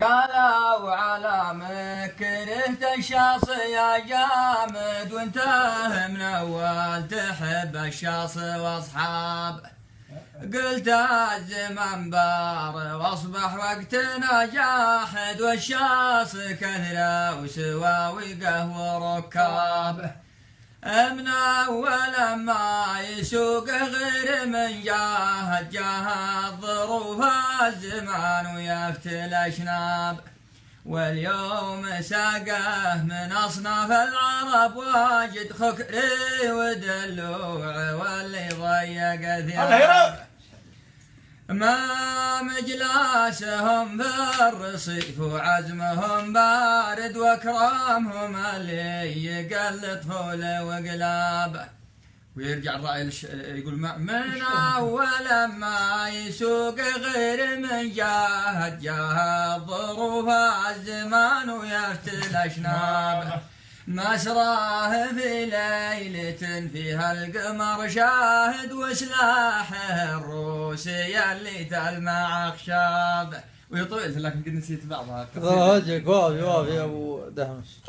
قالوا على مكره الشاص يا جامد وانت من اول تحب الشاص واصحاب. قلت الزمن بار واصبح وقتنا جاحد والشاص كثرة وسواوقه وركاب. من أول ما يسوق غير من جاهد ظروف الزمان ويفتل الأشناب. واليوم ساقه من أصناف العرب واجد خكري ودلوع واللي ضيق ثياب. ما مجلاسهم في الرصيف وعزمهم بارد واكرامهم اللي يقل طفول وقلاب. ويرجع الرأي يقول من أول ما يسوق غير من جاهد ظروف الزمان ويفتل الأشناب. مسراه في ليلة فيها القمر شاهد وسلاحه الروسي اللي تلمع أخشاب. ويطول لكن قد نسيت بعضها. وجهك واضح يا ابو دهمس.